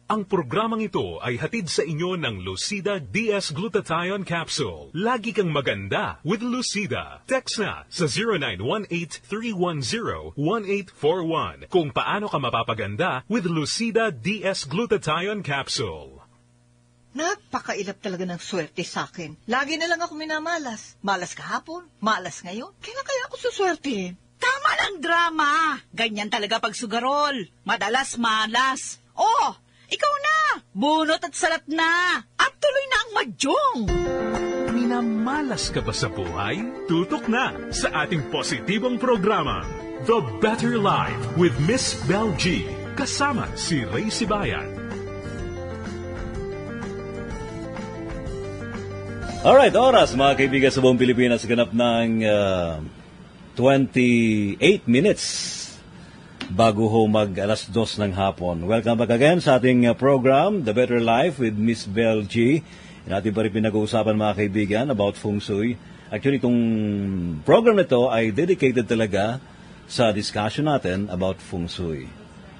Ang programang ito ay hatid sa inyo ng Lucida DS-Glutathione Capsule. Lagi kang maganda with Lucida. Text na sa 0918-310-1841 kung paano ka mapapaganda with Lucida DS-Glutathione Capsule. Napakailap talaga ng swerte sa akin. Lagi na lang ako minamalas. Malas kahapon, malas ngayon. Kailan kaya ako suswertehin? Tama ng drama. Ganyan talaga pag sugarol. Madalas malas. Oh, ikaw na. Bunot at salat na. At tuloy na ang madyong. Minamalas ka ba sa buhay? Tutok na sa ating positibong programa, The Better Life with Miss Bel G. Kasama si Ray Sibayan. Alright, oras mga kaibigan sa buong Pilipinas. Ganap ng 28 minutes bago ho mag alas 2 ng hapon. Welcome back again sa ating program, The Better Life with Miss Bel G. Natin pa rin pinag-uusapan mga kaibigan about Feng Shui. Actually, itong program na ito ay dedicated talaga sa discussion natin about Feng Shui.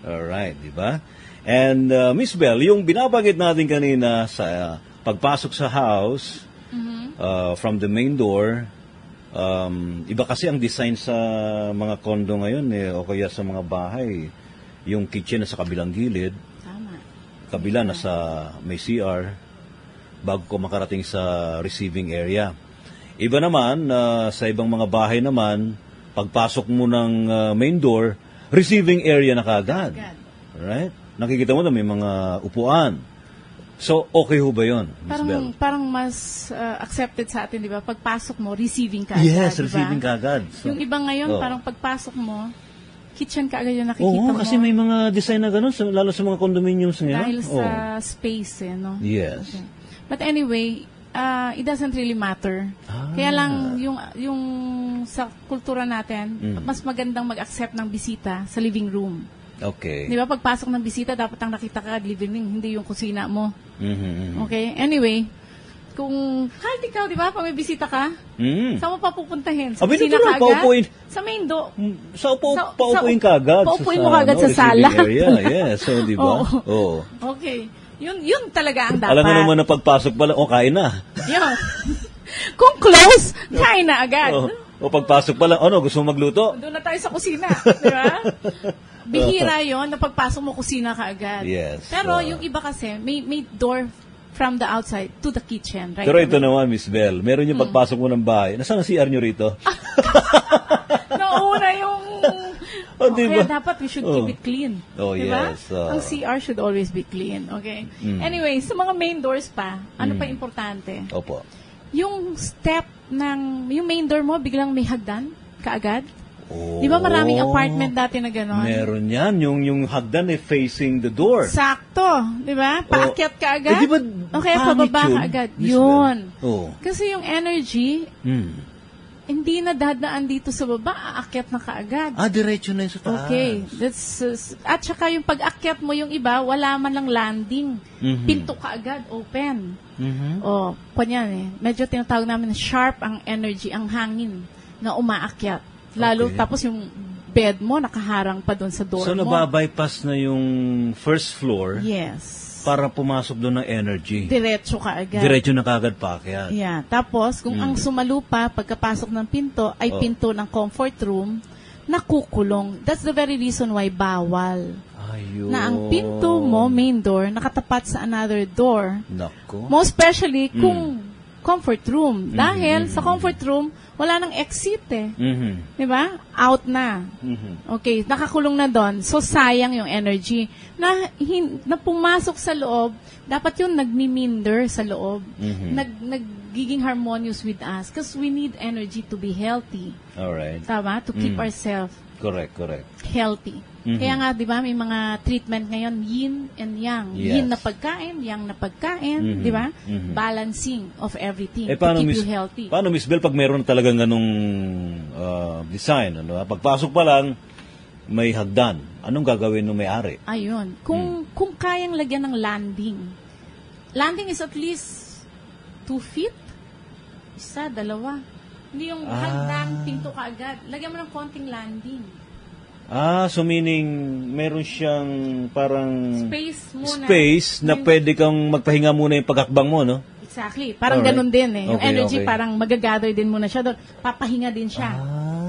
Alright, di ba? And Miss Bel, yung binabanggit natin kanina sa pagpasok sa house, from the main door, iba kasi ang design sa mga condo ngayon o kaya sa mga bahay. Yung kitchen na sa kabilang gilid. Tama. Kabila na sa may CR bago ko makarating sa receiving area. Iba naman, sa ibang mga bahay naman, pagpasok mo ng main door, receiving area na kaagad. Right? Nakikita mo na may mga upuan. So, okay ho ba yun, Ms. Bel? Parang mas accepted sa atin, di ba? Pagpasok mo, receiving ka agad, Yes, diba? receiving ka agad. So, yung iba ngayon, parang pagpasok mo, kitchen ka agad yung nakikita mo. Oo, kasi may mga design na gano'n, lalo sa mga condominiums ngayon. Dahil sa space, no? Yes. Okay. But anyway, it doesn't really matter. Kaya lang, yung sa kultura natin, mas magandang mag-accept ng bisita sa living room. Okay. Di ba, pagpasok ng bisita, dapat ang nakita ka living room, hindi yung kusina mo. Okay? Anyway, kung kahit ikaw, di ba, pag may bisita ka, saan mo papupuntahin? Sa kusina ka agad? Sa main door. Paupuin ka agad. Paupuin mo ka agad sa sala. Yes, so di ba? Oo. Okay. Yun talaga ang dapat. Alam mo naman na pagpasok pala, kain na. Yun. Kung close, kain na agad. O pagpasok pala, gusto mo magluto? Doon na tayo sa kusina. Di ba? Bihira yon na pagpasok mo kusina ka agad. Yes. Pero yung iba kasi, may door from the outside to the kitchen. Right? Pero ito naman, Miss Bel, meron yung pagpasok mo ng bahay. Nasaan ang CR nyo rito? Nauna yung... Diba? Kaya dapat we should keep it clean. Diba? Yes. Ang CR should always be clean. Okay? Anyway, sa mga main doors pa, ano pa importante? Opo. Yung step yung main door mo, biglang may hagdan kaagad. Di ba maraming apartment dati na gano'n? Meron yan. Yung hagdan facing the door. Sakto. Di ba? Paakyat ka agad? Di ba okay, pababa ka agad. Yun. Kasi yung energy, hindi na dadaan dito sa baba, aakyat na kaagad. Diretso na yun sa taas. Okay. At saka yung pag-akyat mo, yung iba, wala man lang landing. Pinto ka agad, open. Kanyan medyo tinatawag namin na sharp ang energy, ang hangin na umaakyat. Lalo, tapos yung bed mo, nakaharang pa doon sa door mo. So, nababypass na yung first floor. Yes. Para pumasok doon ng energy. Diretso ka agad. Diretso na kagad paakyat. Yeah. Tapos, kung ang sumalupa, pagkapasok ng pinto, ay pinto ng comfort room, nakukulong. That's the very reason why bawal. Ayun. Na ang pinto mo, main door, nakatapat sa another door. Nako. Most especially kung comfort room. Dahil sa comfort room, wala nang exit eh. Di ba? Out na. Okay, nakakulong na doon. So, sayang yung energy. Na pumasok sa loob, dapat yun nagmiminder sa loob. Nagiging harmonious with us. Because we need energy to be healthy. Alright. Tama? To keep ourselves correct. Healthy. Kaya nga, di ba, may mga treatment ngayon, yin and yang. Yes. Yin na pagkain, yang na pagkain, di ba? Balancing of everything to paano, keep you healthy. Paano, Miss Bel, pag meron talagang ganung design, pagpasok pa lang, may hagdan. Anong gagawin ng may-ari? Ayun. Kung kayang lagyan ng landing. Landing is at least 2 feet. Isa, dalawa. Hindi yung hagdan, pinto ka agad. Lagyan mo ng konting landing. So meaning, meron siyang parang Space muna. na pwede kang magpahinga muna yung paghakbang mo, no? Exactly. Parang Alright. ganun din eh. Yung Okay, energy okay. parang magagather din muna siya doon. Papahinga din siya.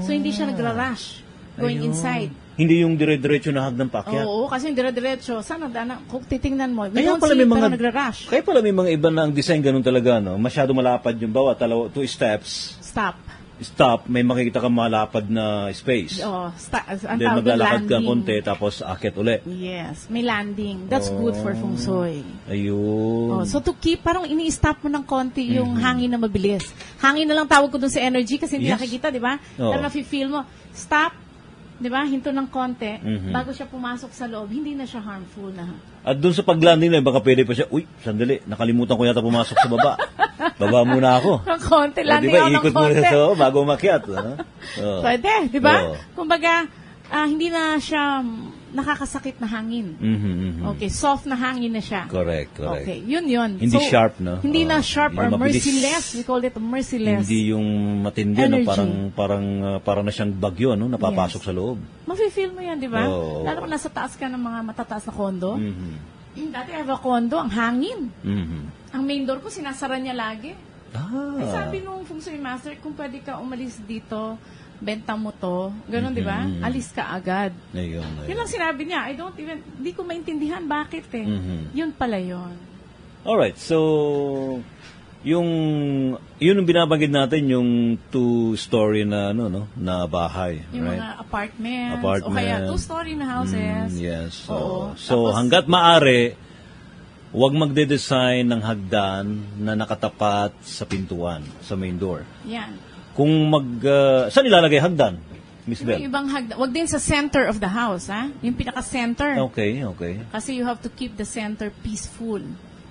So hindi siya nagra-rush going Ayun. inside. Hindi yung dire-diretso na hagdan paakyat. Oo, kasi yung dire-diretso, sana dana, kung titingnan mo, we Kaya don't pala see may pero mga nagra-rush. Kaya pala may mga iba na ang design ganun talaga, no? Masyado malapad yung bawat 2 steps. Stop, may makikita kang malapad na space. Oh, ang Then tawag doon, maglalakad ka landing. konti tapos akyat uli. Yes, may landing. That's good for feng shui. Ayun. Oh, so to keep, parang ini-stop mo ng konti yung hangin na mabilis. Hangin na lang tawag ko dun sa energy kasi hindi Yes. nakikita, di ba? Oo. Pero nafe-feel mo, stop, di ba? Hinto ng konti, bago siya pumasok sa loob, hindi na siya harmful na. At doon sa paglanding na, baka pwede pa siya, uy, sandali, nakalimutan ko yata pumasok sa baba. Baba muna ako. Ng konti, O, landing diba, ako ng ikot muna konti. sa bago umakyat. Ano? Oh. Pwede, di ba? Oo. Kumbaga, hindi na siya nakakasakit na hangin. Okay, soft na hangin na siya. Correct. Okay, yun. Hindi sharp, no? Hindi na sharp Hindi or mabilis. merciless. We call it merciless. Hindi yung matindi, no? Energy. Parang na siyang bagyo, no? Napapasok sa loob. Mafe-feel mo yan, di ba? Oo. Lalo kung nasa taas ka ng mga matataas na kondo. Dati I have a condo, ang hangin. Ang main door ko, sinasara niya lagi. Eh, sabi nung feng shui master, kung pwede ka umalis dito, benta mo to. Ganon, di ba? Alis ka agad. Ayun. Yun lang sinabi niya. Di ko maintindihan bakit eh. Yun pala yun. Alright, so yun ang binabanggid natin, yung 2-story na na bahay, Yung right? mga apartments, Apartment. o kaya 2-story na houses. Yes. Oo. So Tapos, hangga't maaari, huwag magde-design ng hagdan na nakatapat sa pintuan, sa main door. yan. Kung saan ilalagay hagdan, Miss Yung Bell? ibang wag din sa center of the house, ha? Yung pinaka-center. Okay. Kasi you have to keep the center peaceful.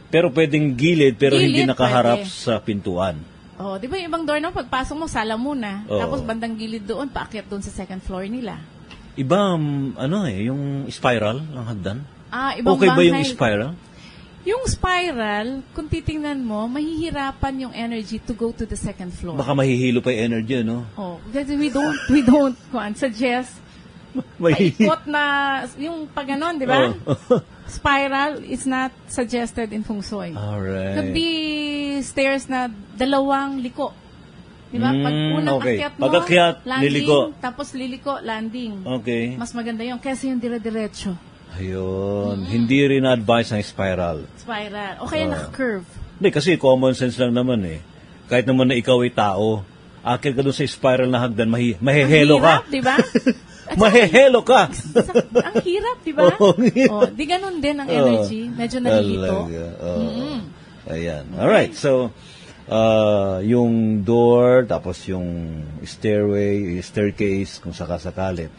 Pero pwedeng gilid, pero hindi Gilid, nakaharap pwede. sa pintuan. Oh, di ba yung ibang door na pagpasok mo, sala muna. Oo. Tapos bandang gilid doon, paakyat doon sa second floor nila. Iba, yung spiral ng hagdan? Ibang Okay ba bahay. yung spiral? Yung spiral, kung titingnan mo, mahihirapan yung energy to go to the second floor. Baka mahihilo pa yung energy, no? Oh, kasi we don't suggest paikot na, yung pag ganon, di ba? Oh. Spiral is not suggested in feng shui. Alright. Could be stairs na 2 liko. Di ba? Pag unang okay. akyat mo, Pag-akyat, landing, liliko. tapos liliko, landing. Okay. Mas maganda yun. Kesa yung dire-diretso. Ayun. Hindi rin advice ang spiral. Spiral. O kaya naka-curve. Hindi, kasi common sense lang naman eh. Kahit naman na ikaw ay tao, akit ka doon sa spiral na hagdan, mahihelo ka. Ang hirap, di ba? Mahihelo ka. Ang hirap, di ba? Oo, ang hirap. Di ganun din ang energy. Medyo nalilito. Talaga. Ayan. Alright. So, yung door, tapos yung staircase, kung sakasakali.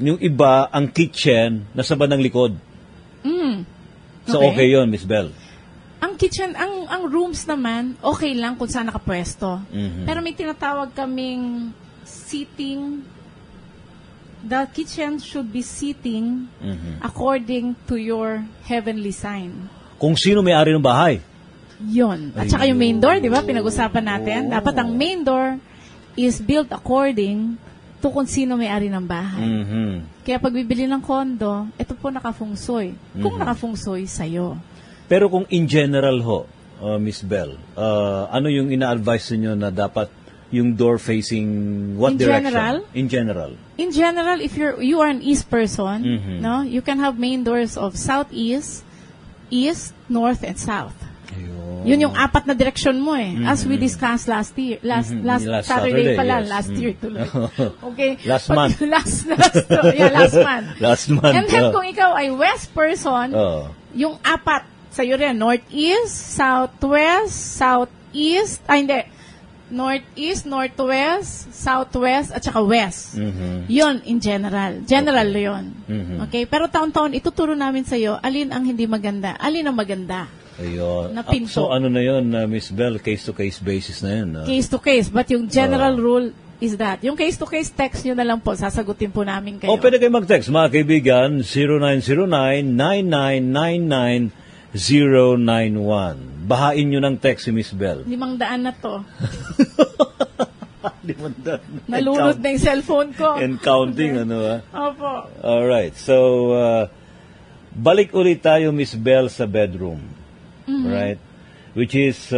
Yung iba, ang kitchen, nasa bandang likod. So, okay yun, Miss Bell. Ang kitchen, ang rooms naman, okay lang kung saan nakapwesto. Pero may tinatawag kaming seating. The kitchen should be seating according to your heavenly sign. Kung sino may-ari ng bahay. Yun. At saka yung main door, di ba? Pinag-usapan natin. Dapat ang main door is built according to kung sino may-ari ng bahay. Kaya pag bibili ng kondo, ito po naka-feng shui. Kung naka-feng shui, sa'yo. Pero kung in general ho, Miss Bell, ano yung ina-advise niyo na dapat yung door facing what In direction? general? In general. In general, if you are an east person, no, you can have main doors of southeast, east, north, and south. Yun yung 4 na direksyon mo eh. As we discussed last Saturday pala, last year tuloy. Okay. Last month. last month. Last month. And then kung ikaw ay west person, yung 4, sa'yo rin, northeast, southwest, southeast, northeast, northwest, southwest, at saka west. Yun, in general. General yun. Okay? Pero taon-taon, ituturo namin sa'yo, alin ang hindi maganda, alin ang maganda. Ayun. Na pinto. So, ano na yun, Miss Bell? Case-to-case basis na yun. Case to case. But yung general rule is that. Yung case to case, text nyo na lang po. Sasagutin po namin kayo. O, pwede kayo mag-text, mga kaibigan, 0909-999-091. Bahain nyo ng text si Miss Bell. 500 na to. 500. Nalunod na yung cellphone ko. And counting, ano ha? Opo. Alright, so, balik ulit tayo, Miss Bell, sa bedroom. Right? Which is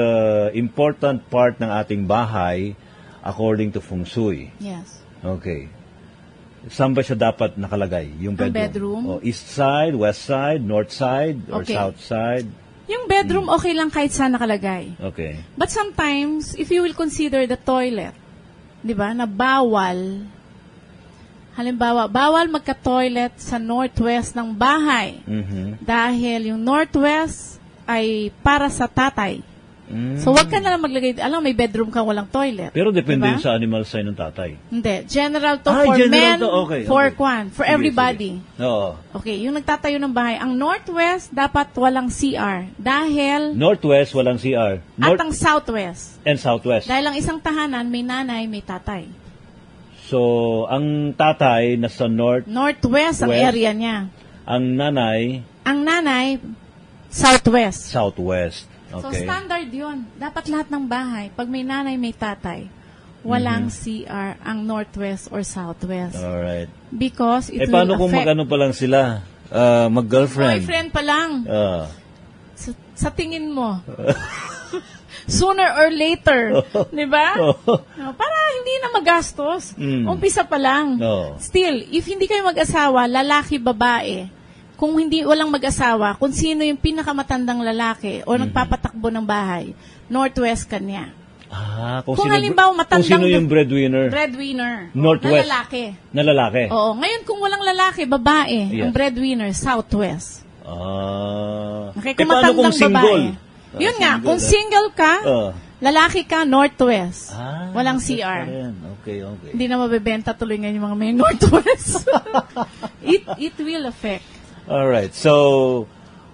important part ng ating bahay according to Feng Shui. Yes. Okay. Saan ba siya dapat nakalagay? Yung Ang bedroom? bedroom? O, east side, west side, north side, or Okay. south side? Yung bedroom, okay lang kahit saan nakalagay. Okay. But sometimes, if you will consider the toilet, di ba, na bawal, halimbawa, bawal magka-toilet sa northwest ng bahay. Dahil yung northwest ay para sa tatay. So, wag ka na lang maglagay, alam, may bedroom ka, walang toilet. Pero depende Diba? yun sa animal sign ng tatay. Hindi. General to Ah, for general men, to. Okay, for okay. for Sige, everybody. sige. Oo. Okay, yung nagtatayo ng bahay, ang northwest dapat walang CR. Dahil, Northwest, walang CR. at ang southwest. And southwest. Dahil ang isang tahanan, may nanay, may tatay. So, ang tatay nasa Northwest ang West. area niya. ang nanay, Ang nanay, southwest. southwest. So, Okay. standard yun. Dapat lahat ng bahay, pag may nanay, may tatay, walang CR ang northwest or southwest. Alright. Because it Paano will kung affect. mag-ano pa lang sila? Mag-girlfriend? Boyfriend pa lang. Ah. Sa tingin mo. Sooner or later. Di ba? Para hindi na magastos. Umpisa pa lang. Oo. Still, if hindi kayo mag-asawa, lalaki, babae, kung hindi walang mag-asawa, kung sino yung pinakamatandang lalaki o nagpapatakbo ng bahay, northwest kanya. Kung Kung sino, halimbawa kung sino matandang yung breadwinner breadwinner, Northwest. na lalaki. na lalaki. Oo. Ngayon, kung walang lalaki, babae, Yes. ang breadwinner, southwest. Okay, kung paano kung matandang single? babae. Yun nga, kung single ka, lalaki ka, northwest. Walang northwest CR. pa rin. Okay. Hindi na mabebenta tuloy ngayon yung mga may northwest. it will affect. Alright. So,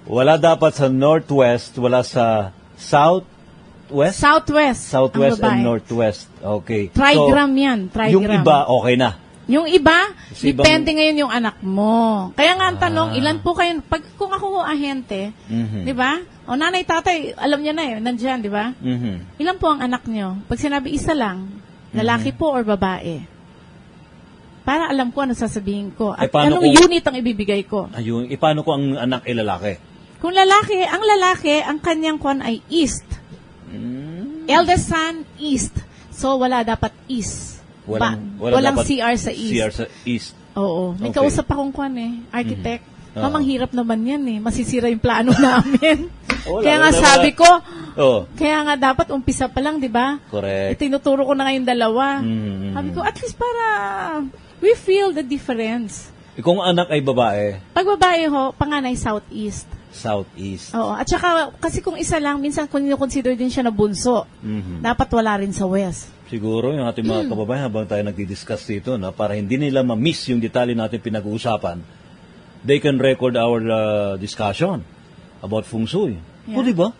wala dapat sa northwest, wala sa southwest? Southwest. Southwest ang babae. and northwest. Okay. Trigram yan. Trigram. Yung iba, okay na. Yung iba, Kasi depende ngayon yung anak mo. Kaya nga ang tanong, ilan po kayo, kung ako ahente, di ba? O nanay, tatay, alam niya na eh, nandyan, di ba? Ilan po ang anak niyo? Pag sinabi isa lang, lalaki po or babae? Para alam ko ano sasabihin ko. At paano anong unit ang ibibigay ko. Ayun. Paano ko ang anak ay lalaki? Kung lalaki, ang kanyang kwan ay east. Eldest son, east. So, wala dapat east. Walang dapat CR sa east. CR sa east. Oo. May Okay. kausap akong kwan architect. Mamang hirap naman yan masisira yung plano namin. Kaya nga sabi ko, kaya nga dapat umpisa pa lang, di ba? Correct. Tinuturo ko na ngayon dalawa. Sabi ko, at least para we feel the difference. Kung anak ay babae, Pag babae ho, panganay southeast. southeast. Oo. At saka, kasi kung isa lang, minsan kung consider din siya na bunso, dapat wala rin sa west. Siguro yung ating mga kababayan habang tayo nagdi-discuss dito, para hindi nila ma-miss yung detalye natin pinag-uusapan, they can record our discussion about Feng Shui. Yeah. Di ba?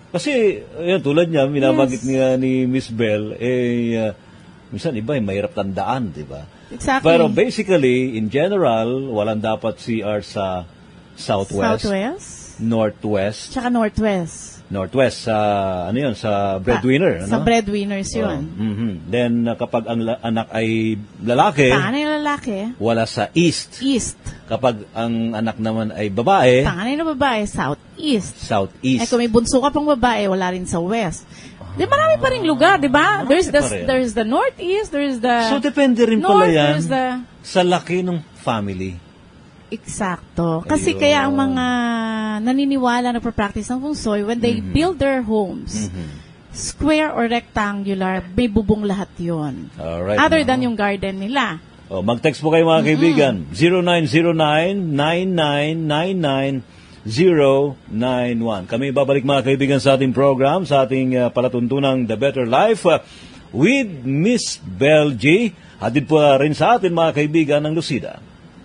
Kasi, tulad niya, minabanggit niya ni Miss Bell, minsan iba, mahirap tandaan, di ba? Exactly. Pero basically, in general, walang dapat CR sa southwest, northwest, Tsaka northwest. northwest, sa breadwinner. Sa breadwinners yun. Then, kapag ang anak ay lalaki, Panganay na lalaki, wala sa east. east. Kapag ang anak naman ay babae, Panganay na babae, southeast. southeast. Kung may bunso ka pang babae, wala rin sa west. Di marami pa rin lugar, di ba? There's the northeast, there's the So, depende rin pala north, yan there's the... sa laki ng family. Eksakto. Kasi Ayun. kaya ang mga naniniwala na practice ng Feng Shui, when they build their homes, square or rectangular, may bubong lahat yon. Alright. Other than yung garden nila. Mag-text po kayo mga kaibigan. 0909-9999-091. Kami babalik mga kaibigan sa ating program, sa ating palatuntunang The Better Life with Miss Bell G. Hatid po rin sa atin mga kaibigan ng Lucida.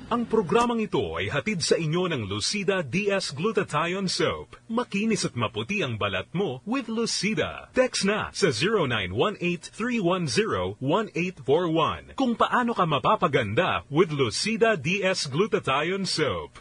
Ang programang ito ay hatid sa inyo ng Lucida DS Glutathione Soap. Makinis at maputi ang balat mo with Lucida. Text na sa 0918-310-1841 kung paano ka mapapaganda with Lucida DS Glutathione Soap.